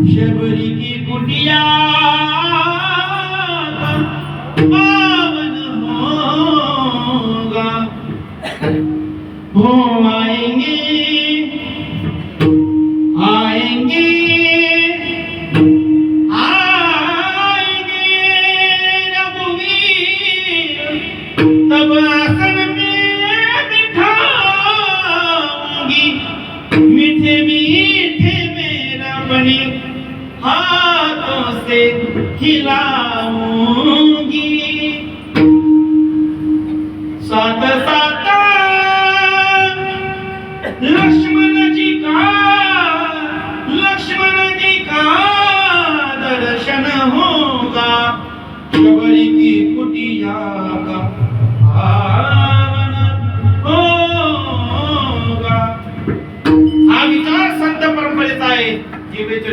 शबरी की कुटिया पावन होगा, हो आएंगे आएंगे आएंगे रघुवीर, तब आसन में बिठाऊंगी, मीठे मीठे मेरा बने हाथों से खिलाऊंगी। साथ साथ लक्ष्मण जी का दर्शन होगा, शबरी की कुटिया का पावन होगा। हा विचार संत परंपरेचा आहे. जीवेचे